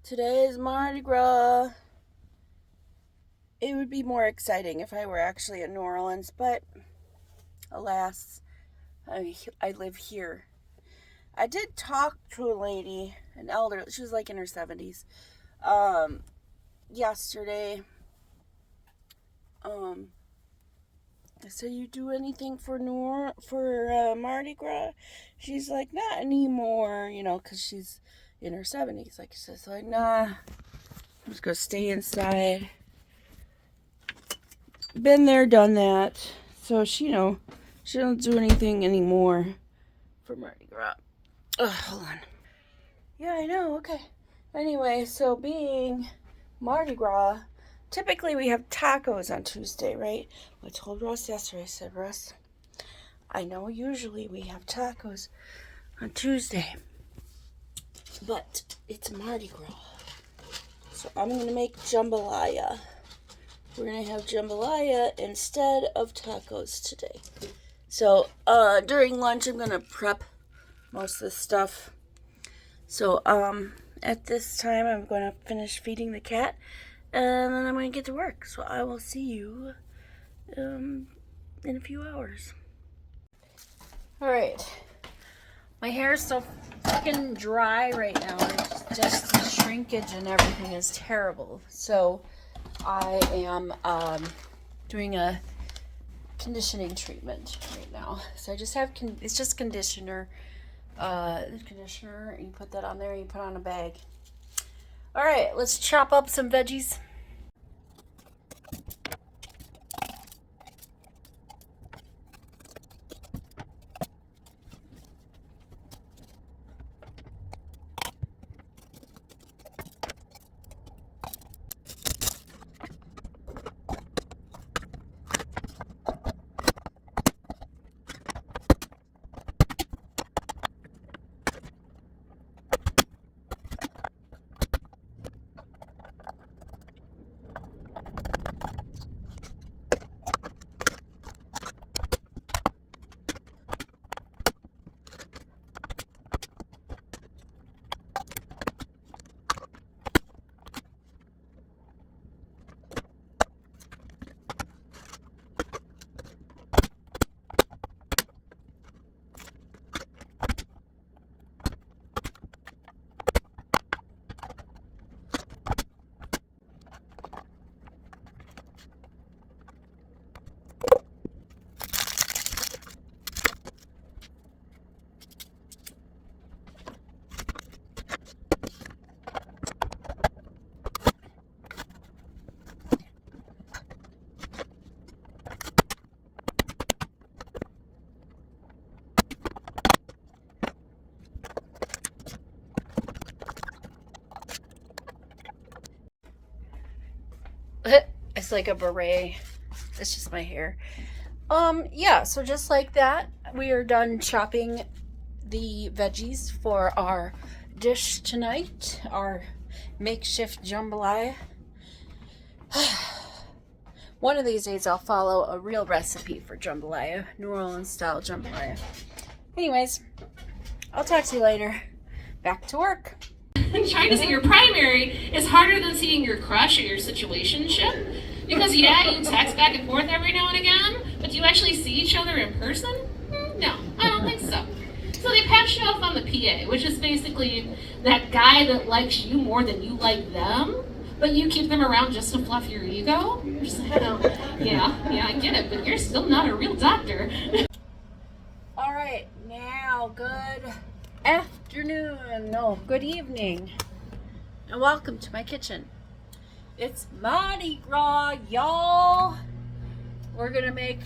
Today is Mardi Gras. It would be more exciting if I were actually in New Orleans, but alas, I live here. I did talk to a lady, an elder, she was like in her 70s, yesterday. I said, you do anything for Mardi Gras? She's like, not anymore, because she's in her 70s. Like, she's like, nah, I'm just going to stay inside. Been there, done that. So she don't do anything anymore for Mardi Gras. Ugh, hold on. Yeah, I know, okay. Anyway, so being Mardi Gras, typically we have tacos on Tuesday, right? I told Russ yesterday, I said, Russ, I know usually we have tacos on Tuesday, but it's Mardi Gras. So I'm going to make jambalaya. We're going to have jambalaya instead of tacos today. So during lunch, I'm going to prep most of the stuff. So at this time, I'm going to finish feeding the cat, and then I'm going to get to work. So I will see you in a few hours. All right. My hair is so fucking dry right now. It's just the shrinkage and everything is terrible. So I am doing a conditioning treatment right now. So I just have, it's just conditioner. Conditioner, you put that on there, you put on a bag. All right, let's chop up some veggies. It's like a beret. It's just my hair. Yeah, so just like that, we are done chopping the veggies for our dish tonight, our makeshift jambalaya. One of these days I'll follow a real recipe for jambalaya, New Orleans style jambalaya. Anyways, I'll talk to you later. Back to work. Trying to see your primary is harder than seeing your crush or your situationship. Because yeah, you text back and forth every now and again, but do you actually see each other in person? No, I don't think so. So they patch you off on the PA, which is basically that guy that likes you more than you like them, but you keep them around just to fluff your ego. You're just like, oh, yeah, I get it, but you're still not a real doctor. All right, now good afternoon, no, good evening, and welcome to my kitchen. It's Mardi Gras, y'all. We're gonna make,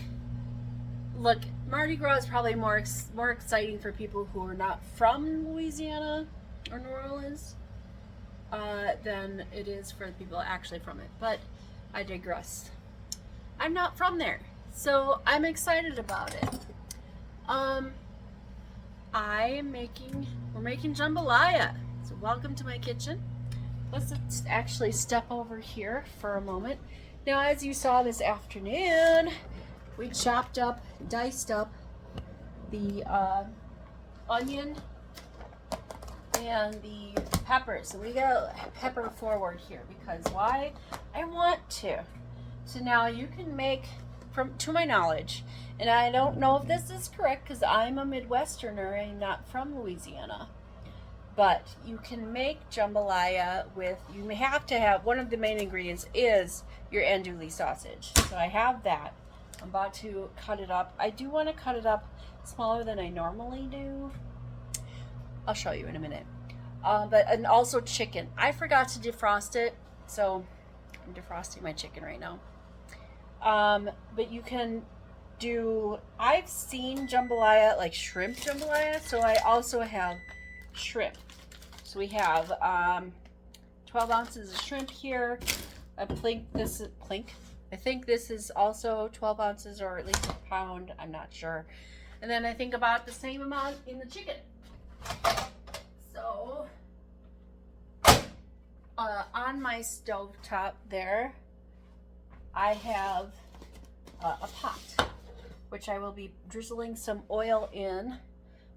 look, Mardi Gras is probably more exciting for people who are not from Louisiana or New Orleans than it is for the people actually from it, but I digress. I'm not from there, so I'm excited about it. We're making jambalaya. So welcome to my kitchen. Let's actually step over here for a moment. Now, as you saw this afternoon, we diced up the onion, and the peppers. So we go pepper forward here because why? I want to. So now you can make, to my knowledge, and I don't know if this is correct because I'm a Midwesterner and not from Louisiana, but you can make jambalaya with, you have to have, one of the main ingredients is your andouille sausage. So I have that. I'm about to cut it up. I do want to cut it up smaller than I normally do. I'll show you in a minute. And also chicken. I forgot to defrost it, so I'm defrosting my chicken right now. But you can do, I've seen jambalaya, like shrimp jambalaya, so I also have shrimp. So we have 12 ounces of shrimp here. I think this is also 12 ounces or at least a pound, I'm not sure. And then I think about the same amount in the chicken. So on my stove top there, I have a pot, which I will be drizzling some oil in.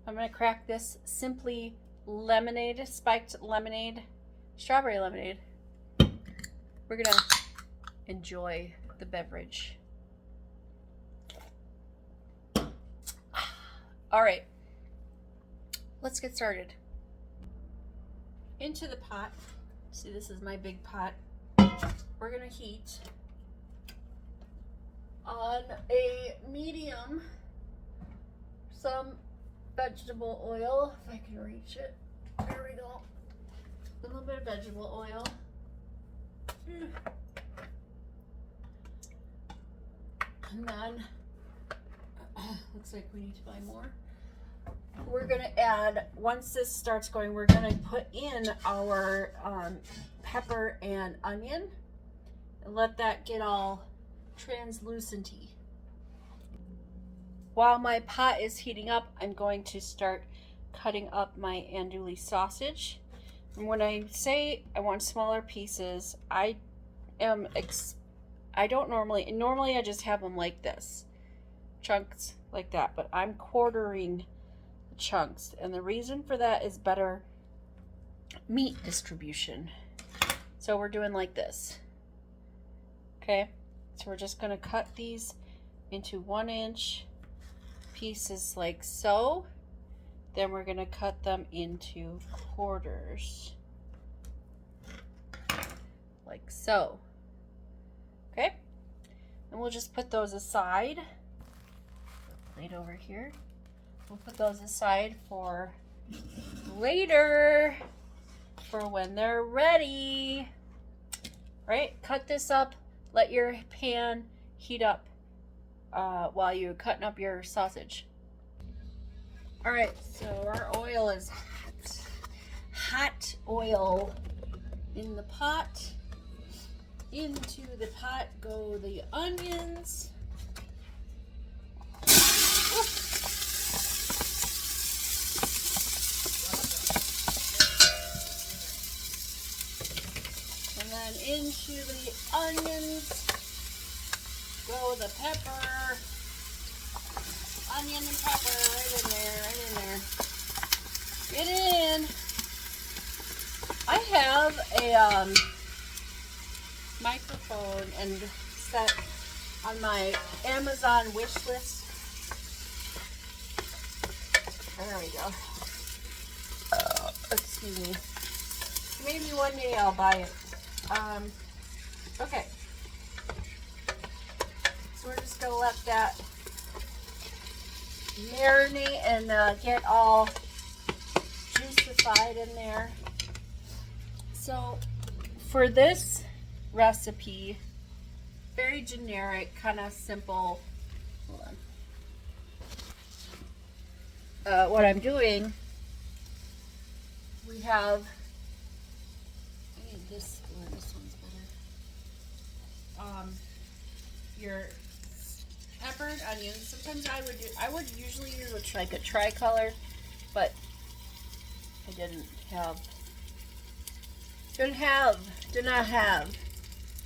I'm going to crack this simply lemonade, spiked lemonade, strawberry lemonade. We're going to enjoy the beverage. All right, let's get started. Into the pot. See, this is my big pot. We're going to heat on a medium some vegetable oil, if I can reach it. There we go. A little bit of vegetable oil. And then, looks like we need to buy more. We're going to add, once this starts going, we're going to put in our pepper and onion and let that get all translucenty. While my pot is heating up, I'm going to start cutting up my andouille sausage. And when I say I want smaller pieces, I don't normally I just have them like this, chunks like that, but I'm quartering the chunks, and the reason for that is better meat distribution. So we're doing like this. Okay, so we're just going to cut these into 1-inch pieces like so. Then we're going to cut them into quarters like so. Okay, and we'll just put those aside. Plate over here. We'll put those aside for later, for when they're ready. Right, cut this up. Let your pan heat up while you're cutting up your sausage. All right, so our oil is hot. Hot oil in the pot. Into the pot go the onions. And then into the onions go the pepper. Onion and pepper right in there, right in there. Get in. I have a microphone and set on my Amazon wish list. There we go. Excuse me. Maybe one day I'll buy it. Okay. So we're just gonna let that marinate and get all juicified in there. So for this recipe, very generic, kind of simple. Hold on. What I'm doing, we have, I need this one. This one's better. Your pepper and onions. Sometimes I would usually use like a tricolor, but I did not have.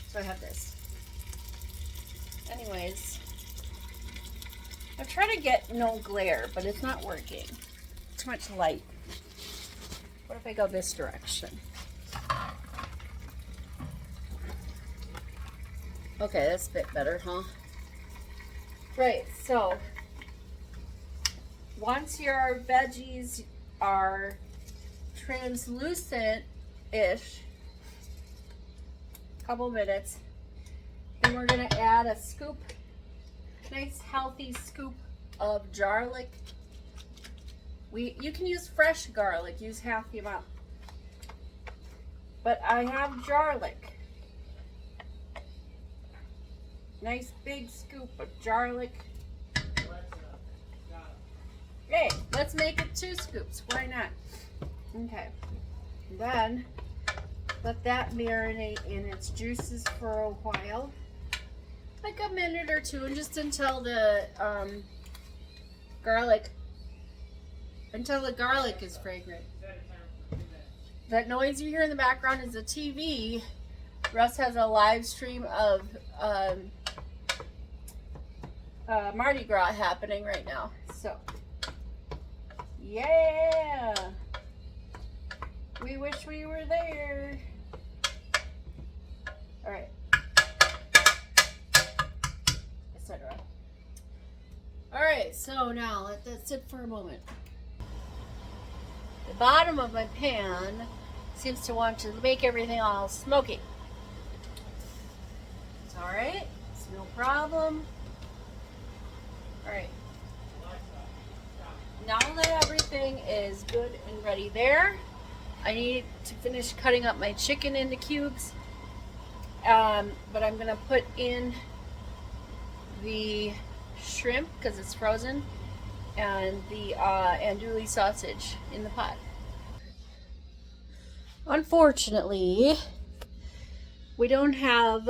So I have this. Anyways, I'm trying to get no glare, but it's not working. Too much light. What if I go this direction? Okay, that's a bit better, huh? Right, so once your veggies are translucent-ish, couple minutes, then we're gonna add a scoop, nice healthy scoop of garlic. You can use fresh garlic, use half the amount. But I have garlic. Nice big scoop of garlic. Hey, let's make it 2 scoops. Why not? Okay. Then let that marinate in its juices for a while. Like a minute or 2, just until the garlic is fragrant. That noise you hear in the background is a TV. Russ has a live stream of Mardi Gras happening right now. So, yeah. We wish we were there. All right. Etc. All right, so now let that sit for a moment. The bottom of my pan seems to want to make everything all smoky. It's all right. It's no problem. All right. Now that everything is good and ready there, I need to finish cutting up my chicken into cubes. But I'm gonna put in the shrimp because it's frozen, and the andouille sausage in the pot. Unfortunately, we don't have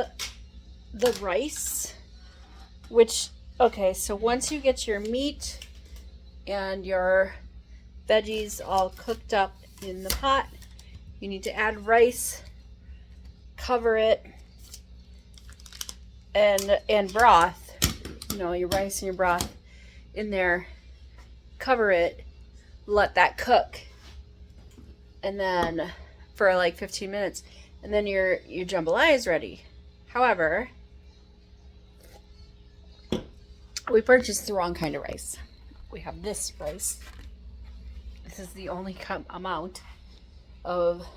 the rice, which, okay, so once you get your meat and your veggies all cooked up in the pot, you need to add rice, cover it, and broth, you know, your rice and your broth in there, cover it, let that cook, and then for like 15 minutes, and then your jambalaya is ready. However, we purchased the wrong kind of rice. We have this rice. This is the only amount of,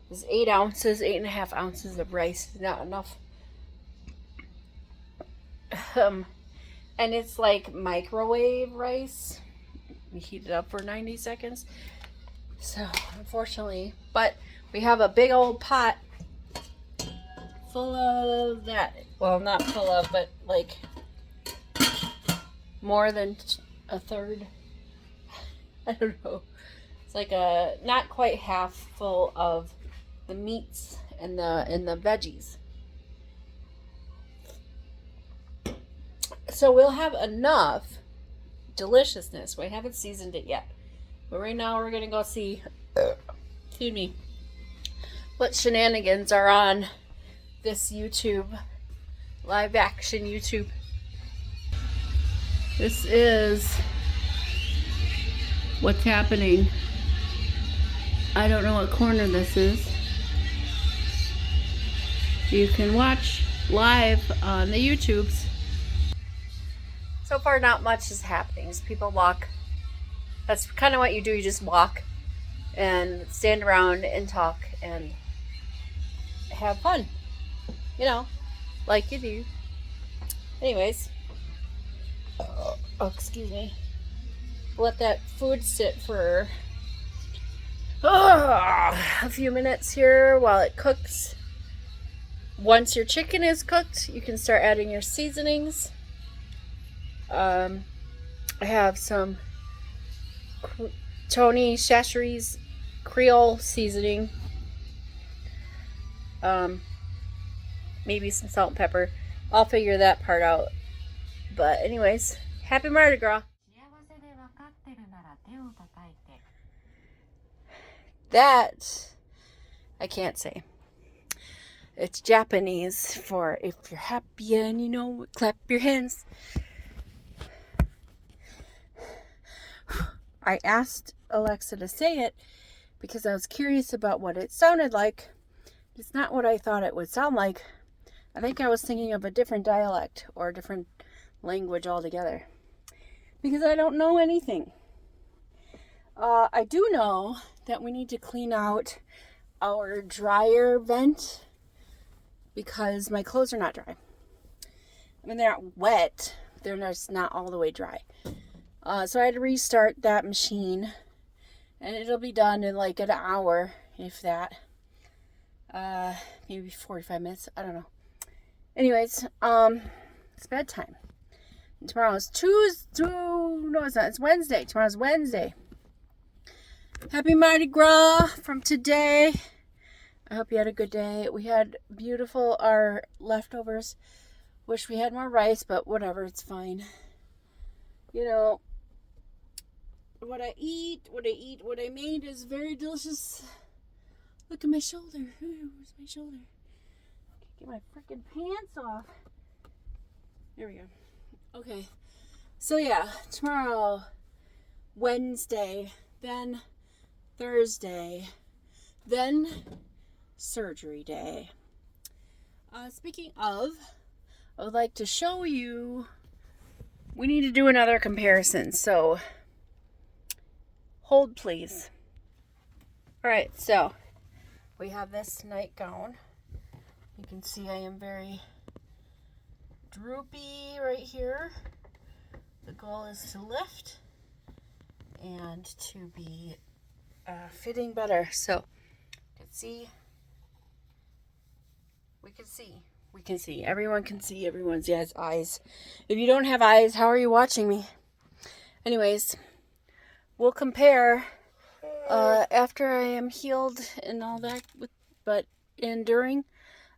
this 8 ounces, 8.5 ounces of rice is not enough. And it's like microwave rice. We heat it up for 90 seconds. So, unfortunately, but we have a big old pot full of that. Well, not full of, but like more than a third. I don't know. It's like a not quite half full of the meats and the veggies. So we'll have enough deliciousness. We haven't seasoned it yet. But right now we're going to go see, excuse me, what shenanigans are on this YouTube, live action YouTube. This is what's happening. I don't know what corner this is. You can watch live on the YouTubes. So far, not much is happening. As people walk. That's kind of what you do. You just walk and stand around and talk and have fun. You know, like you do. Anyways. Oh, excuse me. Let that food sit for a few minutes here while it cooks. Once your chicken is cooked, you can start adding your seasonings. I have some Tony Chachere's Creole seasoning. Maybe some salt and pepper. I'll figure that part out. But anyways, happy Mardi Gras. That I can't say. It's Japanese for if you're happy and you know it, clap your hands. I asked Alexa to say it because I was curious about what it sounded like. It's not what I thought it would sound like. I think I was thinking of a different dialect or a different language altogether, because I don't know anything. I do know that we need to clean out our dryer vent because my clothes are not dry. I mean, they're not wet. They're just not all the way dry. So I had to restart that machine, and it'll be done in like an hour, if that. Maybe 45 minutes. I don't know. Anyways, it's bedtime. And tomorrow's Tuesday. No, it's not. It's Wednesday. Tomorrow's Wednesday. Happy Mardi Gras from today. I hope you had a good day. We had our leftovers. Wish we had more rice, but whatever, it's fine. You know, what I made is very delicious. Look at my shoulder. Ooh, where's my shoulder? Get my freaking pants off. There we go. Okay. So yeah, tomorrow, Wednesday, then Thursday, then surgery day. Speaking of, I would like to show you, we need to do another comparison, so hold please. Alright, so we have this nightgown. You can see I am very droopy right here. The goal is to lift and to be fitting better. So you can see, we can see. Everyone can see. Everyone's has eyes. If you don't have eyes, how are you watching me? Anyways, we'll compare after I am healed and all that. But during,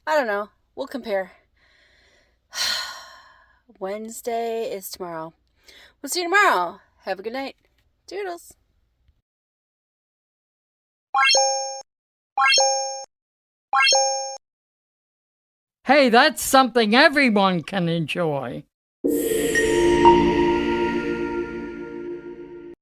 I don't know. We'll compare. Wednesday is tomorrow. We'll see you tomorrow. Have a good night. Toodles. Hey, that's something everyone can enjoy.